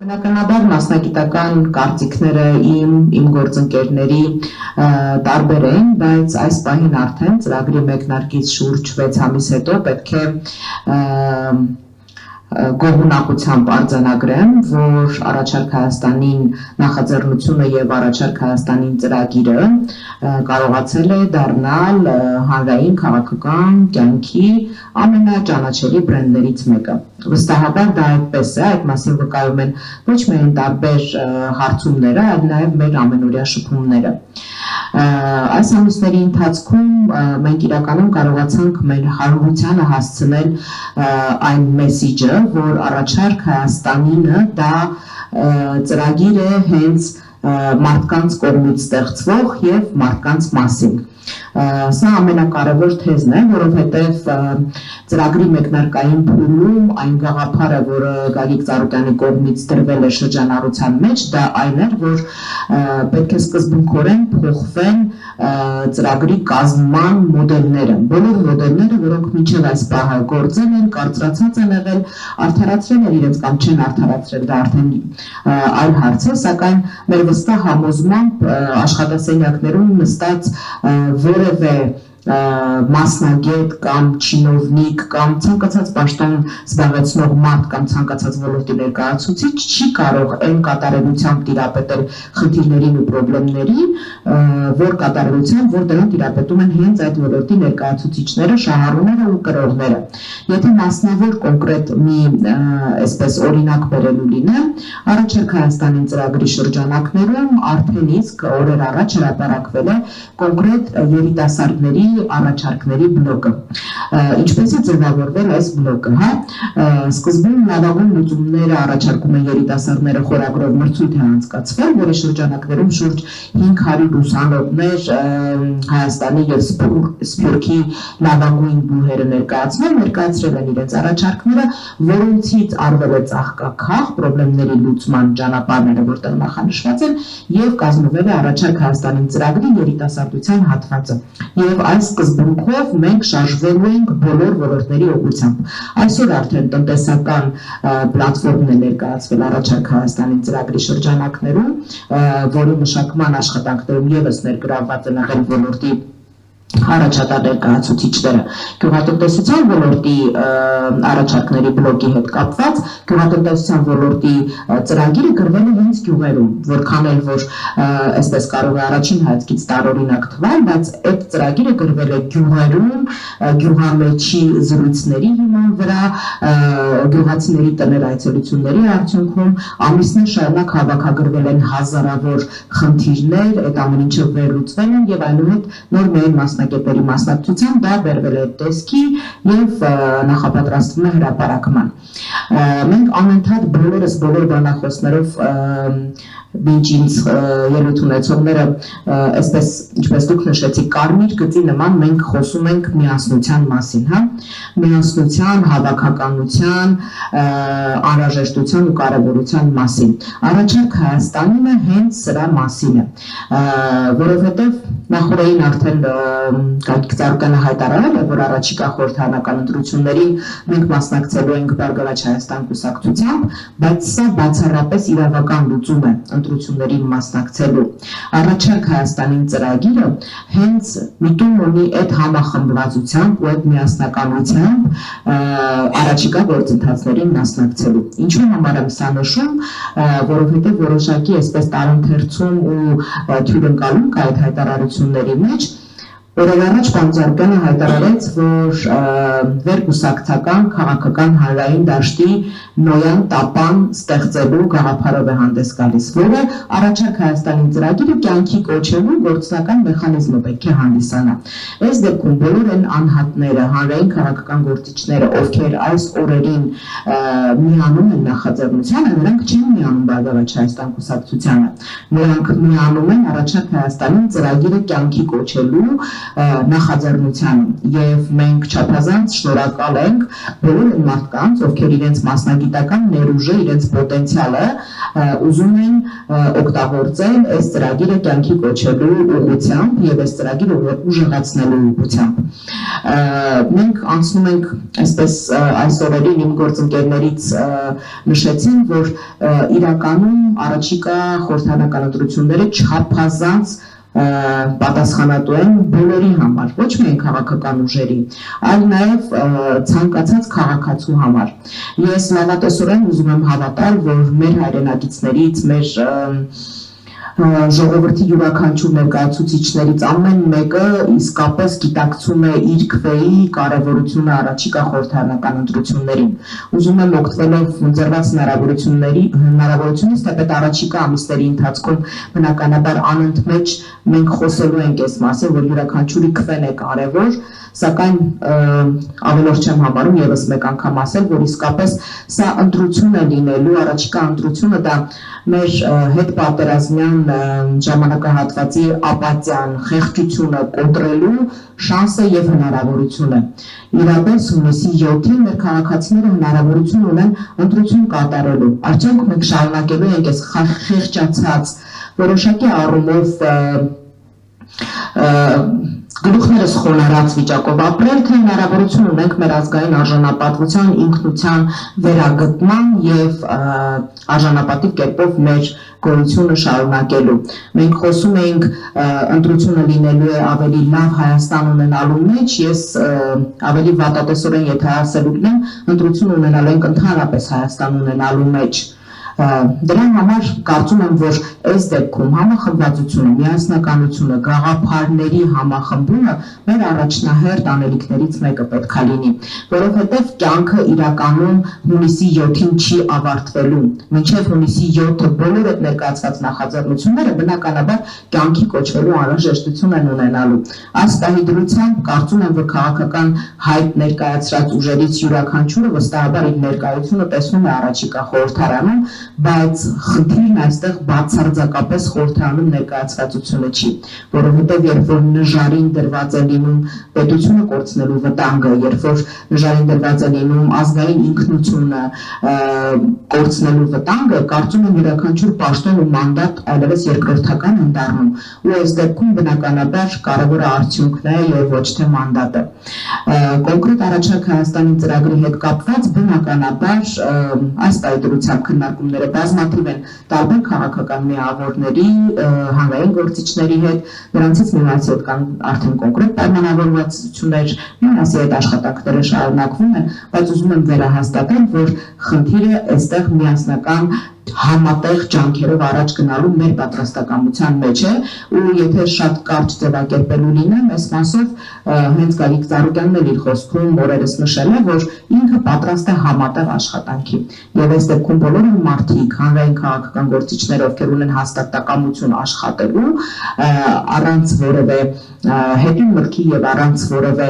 Բնականաբար մասնագիտական կարծիքները իմ գործընկերների տարբեր են, բայց այս պահին արդեն ծրագրի մեկնարկից շուրջ 6 ամիս հետո պետք է գոհունակությամբ արձանագրեմ, որ Առաջարկ Հայաստանին նախաձեռնությունը եւ Առաջարկ Հայաստանին ծրագիրը կարողացել է դառնալ հանրային քաղաքական կյանքի ամենաճանաչելի բրենդներից մեկը։ Վստահաբար դա այդպես է, այդ մասին վկայում են ոչ միայն տարբեր հարցումները, այլ նաեւ մեր ամենօրյա շփումները։ Այս ամիսների ընթացքում մենք իրականում կարողացանք մեր հարողությանը հասցնել այն մեսիջը, որ Առաջարկ Հայաստանինը դա ծրագիր է հենց մարդկանց կողմից ստեղծվող եւ մարդկանց մասին։ Սա ամենակարևոր թեզն է, որովհետև ծրագրի մեկնարկային փուլում այն գաղափարը, որը Գագիկ Ծառուկյանի կողմից դրվել է շրջանառության մեջ, դա այն էր, որ պետք է սկզբունքորեն փոխվեն ծրագրի կազմման մոդելները, բոլոր մոդելները, որոնք մինչև այս պահը գործել են, կարծրացած են եղել, արդարացրել են իրենց կամ չեն արդարացրել, դա արդեն այլ հարց է, սակայն մեր վստահ համոզմամբ աշխատասենյակներում նստած որևէ մասնագետ կամ չինովնիկ կամ ցանկացած պաշտոն զբաղեցնող մարդ կամ ցանկացած ոլորտի ներկայացուցիչ չի կարող այն կատարելությամբ տիրապետել խնդիրներին ու խնդիրներին, որ կատարելությամբ, որ դրանք տիրապետում են հենց այդ ոլորտի ներկայացուցիչները, շահառուները ու կրողները։ Եթե մասնավոր կոնկրետ մի այսպես օրինակ բերելու լինեմ, Առաջարկ Հայաստանին ծրագրի շրջանակներում արդեն իսկ օրեր առաջ հրապարակվել է կոնկրետ երիտասարդների առաջարկների բլոկը։ Ինչպես է ձևավորվել այս բլոկը, հա? Սկզբում լավագույն լուծումները առաջարկում են երիտասարդները խորագրով մրցույթ է անցկացվել, որի շրջանակներում շուրջ 500 ուսանողներ Հայաստանի եւ Սփյուռքի լավագույն բուհերը ներկայացրել են իրենց առաջարկները, որոնցից արվել է ծաղկաքաղ պրոբլեմների լուծման ճանապարհները, որտեղ նախանշված են, եւ կազմվել է Առաջարկ Հայաստանի ծրագրի երիտասարդության հատվածը։ Եվ այս սկզբունքով մենք շարժվելու ենք բոլոր ոլորտների ուղղությամբ։ Այսօր արդեն տնտեսական պլատֆորմն է ներկայացվել Առաջարկ Հայաստանի ծրագրի շրջանակներում, որի մշակման աշխատանքներում եւս ներգրավված են եղել ոլորտի առաջատար ներկայացուցիչները։ Գյուղատնտեսության ոլորտի առաջարկների բլոկի հետ կապված գյուղատնտեսության ոլորտի ծրագիրը գրվել է հենց գյուղերում, որքան էլ որ այսպես կարող է առաջին հայացքից տարօրինակ թվալ, բայց այդ ծրագիրը գրվել է գյուղերում, գյուղամեջի զրույցների հիման վրա, գյուղացիների տներ այցելությունների արդյունքում ամիսներ շարունակ հավաքագրվել են հազարավոր խնդիրներ, այդ ամեն ինչը վերլուծվել են եւ այնուհետ նոր միայն մասնագետների մասնակցությամբ դա բերվել է տեսքի եւ նախապատրաստվում է հրապարակման։ Մենք անընդհատ բոլոր բանախոսներով մինչ ինձ ելույթ ունեցողները, այսպես ինչպես դուք նշեցիք, կարմիր գծի նման մենք խոսում ենք միասնության մասին, հա, միասնության, հավաքականության, անհրաժեշտության ու կարևորության մասին։ Առաջարկ Հայաստանինը հենց սրա մասին է, որովհետև նախորդին արդեն Գագիկ Ծառուկյանը հայտարարել է, որ առաջիկա խորհրդարանական ընտրություններին մենք մասնակցելու ենք Բարգավաճ Հայաստան կուսակցությամբ, բայց սա բացառապես իրավական լուծում է ընտրություններին մասնակցելու։ Առաջարկ Հայաստանին ծրագիրը հենց միտում ունի այդ համախմբվածությամբ ու այդ միասնականությամբ առաջիկա գործընթացներին մասնակցելու։ Ինչու համար եմ սա նշում, որովհետև որոշակի այսպես տարընթերցում ու թյուրընկալում կա այդ հայտարարությունների մեջ։ Օրեր առաջ պարոն Ծառուկյանը հայտարարեց, որ վերկուսակցական քաղաքական հանրային դաշտի նոյան տապան ստեղծելու գաղափարով է հանդես գալիս, որը Առաջարկ Հայաստանի ծրագիրը կյանքի կոչելու գործնական մեխանիզմը պետք է հանդիսանա։ Այս դեպքում բոլոր այն անհատները, հանրային քաղաքական գործիչները, ովքեր այս օրերին միանում են նախաձեռնությանը, նրանք չեն միանում Բարգավաճ Հայաստան կուսակցությանը։ Նրանք միանում են Առաջարկ Հայաստանի ծրագիրը կյանքի կոչելու նախաձեռնությանը եւ մենք չափազանց շնորհակալ ենք բոլոր մարդկանց, ովքեր իրենց մասնագիտական ներուժը, իրենց պոտենցիալը ուզում են օգտագործել այս ծրագիրը կյանքի կոչելու ուղղությամբ եւ այս ծրագիրը ուժեղացնելու ուղղությամբ։ Մենք անցնում ենք այսպես այս օրերին իմ գործընկերներից նշեցին, որ իրականում առաջիկա խորհրդարանական ընտրությունները չափազանց պատասխանատու են բոլորի համար, ոչ միայն քաղաքական ուժերի, այլ նաև ցանկացած քաղաքացու համար։ Ես լավատեսորեն ուզում եմ հավատալ, որ մեր հայրենագիցներից, մեր ժողովրդի յուրաքանչյուր ներկայացուցիչներից ամեն մեկը իսկապես գիտակցում է իր քվեի կարևորությունը առաջիկա խորհրդարանական ընտրություններին։ Ուզում եմ օգտվելով ընձեռված հնարավորությունից, թեպետ առաջիկա ամիսների ընթացքում բնականաբար անընդմեջ մենք խոսելու ենք այս մասին, որ յուրաքանչյուրի քվեն է կարևոր, սակայն ավելորդ չեմ համարում եւս մեկ անգամ ասել, որ իսկապես սա ընտրություն է լինելու, առաջիկա ընտրությունը դա մեր հետ պատերազմյան ժամանակահատվածի ապաթիան, խեղճությունը կոտրելու շանսը եւ հնարավորությունը։ Իրապես հունիսի 7-ին մեր քաղաքացիները հնարավորություն ունեն ընտրություն կատարելու։ Արդյոք մենք շարունակելու ենք այս խեղճացած որոշակի առումով գլուխներս խոնարհած վիճակով ապրել, թե հնարավորություն ունենք մեր ազգային արժանապատվության, ինքնության վերագտման եւ արժանապատիվ կերպով մեր գոյությունը շարունակելու։ Մենք խոսում էինք ընտրությունը լինելու է ավելի լավ Հայաստան ունենալու մեջ, ես ավելի վատատեսորեն եթե ասելու լինեմ, ընտրություն ունենալու ենք ընդհանրապես Հայաստան ունենալու մեջ։ Դրա համար կարծում եմ, որ այս դեպքում համախմբվածությունը, միասնականությունը, գաղափարների համախմբումը մեր առաջնահերթ անելիքներից մեկը պետք է լինի, որովհետև կյանքը իրականում հունիսի 7-ին չի ավարտվելու, մինչև հունիսի 7-ը բոլոր այդ ներկայացված նախաձեռնությունները բնականաբար կյանքի կոչվելու անհրաժեշտություն են ունենալու։ Այս պահի դրությամբ կարծում եմ, որ քաղաքական հայտ ներկայացրած ուժերից յուրաքանչյուրը վստահաբար իր ներկայությունը տեսնում է առաջիկա խորհրդարանում, բայց խնդիրն այստեղ բացարձակապես խորհրդարանում ներկայացվածությունը չի, որովհետև երբ որ նժարին դրված է լինում պետությունը կորցնելու վտանգը, երբ որ նժարին դրված է լինում ազգային ինքնությունը կորցնելու վտանգը, կարծում եմ յուրաքանչյուր պաշտոն ու մանդատ այլևս երկրորդական են դառնում, ու այս դեպքում բնականաբար կարևորը արդյունքն է եւ ոչ թե մանդատը։ Կոնկրետ առաջարկ Հայաստանի ծրագրի հետ կապված բնականաբար այս պայմանությամբ քննարկումները բազմաթիվ են տարբեր քաղաքական միավորների, հանրային գործիչների հետ, նրանցից միմյանցի հետ կան արդեն կոնկրետ պայմանավորվածություններ, միմյանցի հետ աշխատանքները շարունակվում են, բայց ուզում եմ վերահաստատել, որ խնդիրը այստեղ միասնական համատեղ ջանքերով առաջ գնալու մեր պատրաստակամության մեջ է, ու եթե շատ կարճ ձևակերպելու լինեմ, այս մասով հենց Գագիկ Ծառուկյանն էլ իր խոսքում օրերս նշել է, որ ինքը պատրաստ է համատեղ աշխատանքի, եւ այս դեպքում բոլոր մարդիկ, հանրային քաղաքական գործիչներ, ովքեր ունեն հաստատակամություն աշխատելու, առանց որևէ հետին մտքի եւ առանց որևէ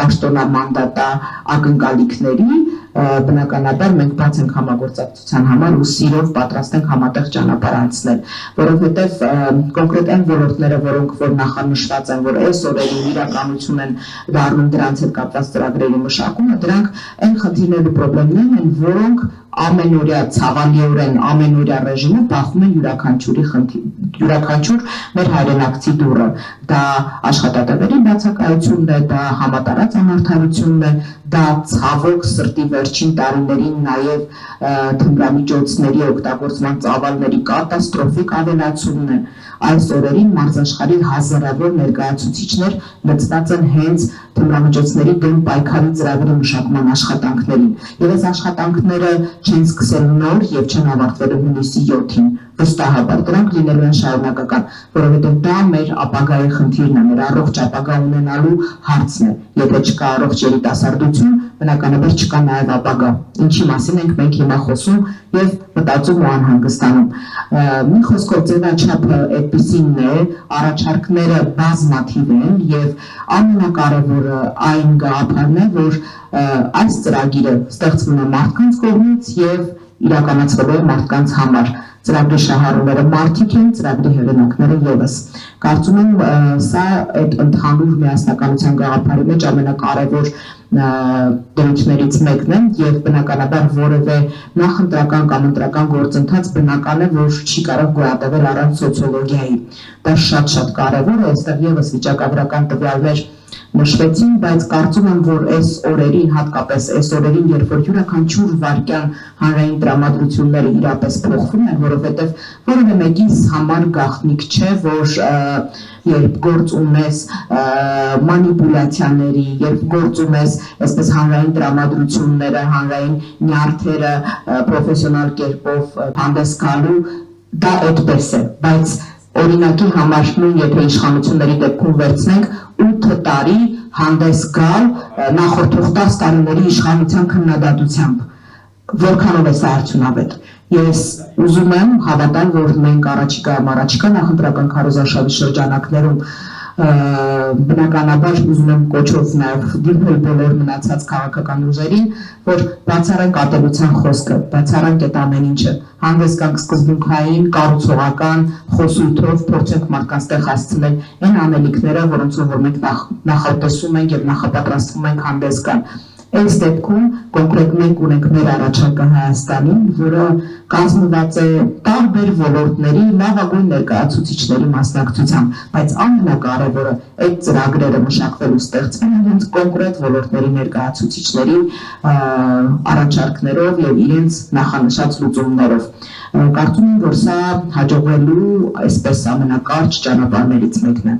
պաշտոնամանդատա ակնկալիքների, բնականաբար մենք բաց ենք համագործակցության համար ու սիրով պատրաստ ենք համատեղ ճանապարհ անցնել, որովհետև կոնկրետ այն ոլորտները, որոնք որ նախանշված են, որ այս օրերին իրականություն են դառնում դրանց հետ կապված ծրագրերի մշակումը, դրանք այն խնդիրներն ու խնդիրներն են, որոնք ամենօրյա ցավալիորեն ամենօրյա ռեժիմը բախում են յուրաքանչյուր մեր հայրենակցի դուռը, դա աշխատատեղերի բացակայությունն է, դա համատարած անարդարությունն է, դա ցավոք սրտի վերջին տարիներին նաև թմրամիջոցների օգտագործման ծավալների կատաստրոֆիկ ավելացումն է։ Այս օրերին մարզաշխարհի հազարավոր ներկայացուցիչներ լծված են հենց թմրամիջոցների դեմ պայքարի ծրագրի մշակման աշխատանքներին, եւ այս աշխատանքները չեն սկսել նոր եւ չեն ավարտվելու հունիսի 7-ին, վստահաբար դրանք լինելու են շարունակական, որովհետեւ դա մեր ապագայի խնդիրն է, մեր առողջ ապագա ունենալու հարցն է, եթե չկա առողջ երիտասարդություն, բնականաբար չկա նաեւ ապագա, ինչի մասին ենք մենք հիմա խոսում եւ մտածում ու անհանգստանում։ Մի խոսքով ձևաչափը այդպիսին է, առաջարկները բազմաթիվ են եւ ամենակարևորը այն գաղափարն է, որ այս ծրագիրը ստեղծվում է մարդկանց կողմից եւ իրականացվելու է մարդկանց համար։ Ծրագրի շահառուները մարդիկ են, ծրագրի հեղինակները ևս։ Կարծում եմ սա այդ ընդհանուր միասնականության գաղափարի մեջ ամենակարևոր դրույթներից մեկն է եւ բնականաբար որևէ նախընտրական կամ ընտրական գործընթաց բնական է, որ չի կարող գոյատևել առանց սոցիոլոգիայի։ Դա շատ կարևոր է, այստեղ ևս վիճակագրական տվյալներ նշվեցին, բայց կարծում եմ, որ այս օրերին, հատկապես այս օրերին, երբ որ յուրաքանչյուր վայրկյան հանրային տրամադրությունները իրապես փոխվում են, որովհետև որևէ մեկիս համար գաղտնիք չէ, որ երբ գործ ունես մանիպուլյացիաների, երբ գործ ունես այսպես հանրային տրամադրությունները, հանրային նյարդերը պրոֆեսիոնալ կերպով հանդես գալու, դա այդպես է, բայց օրինակի համար նույն եթե իշխանությունների դեպքում վերցնենք 8 տարի հանդես գալ նախորդող 10 տարիների իշխանության քննադատությամբ, որքանով է սա արդյունավետ։ Ես ուզում եմ հավատալ, որ մենք առաջիկա նախընտրական քարոզարշավի շրջանակներում բնականաբար ուզում եմ կոչով նաև դիմել բոլոր մնացած քաղաքական ուժերին, որ բացառենք ատելության խոսքը, բացառենք այդ ամեն ինչը, հանդես գանք սկզբունքային, կառուցողական խոսույթով փորձենք մարդկանց տեղ հասցնել այն անելիքները, որոնցով որ մենք նախատեսում ենք եւ նախապատրաստվում ենք հանդես գալ։ Այս դեպքում կոնկրետ մենք ունենք մեր առաջարկը Հայաստանին, որը կազմված է տարբեր ոլորտների լավագույն ներկայացուցիչների մասնակցությամբ, բայց ամենակարևորը այդ ծրագրերը մշակվելու ստեղծվել են հենց կոնկրետ ոլորտների ներկայացուցիչների առաջարկներով եւ իրենց նախանշած լուծումներով։ Կարծում եմ, որ սա հաջողվելու այսպես ամենակարճ ճանապարհներից մեկն է։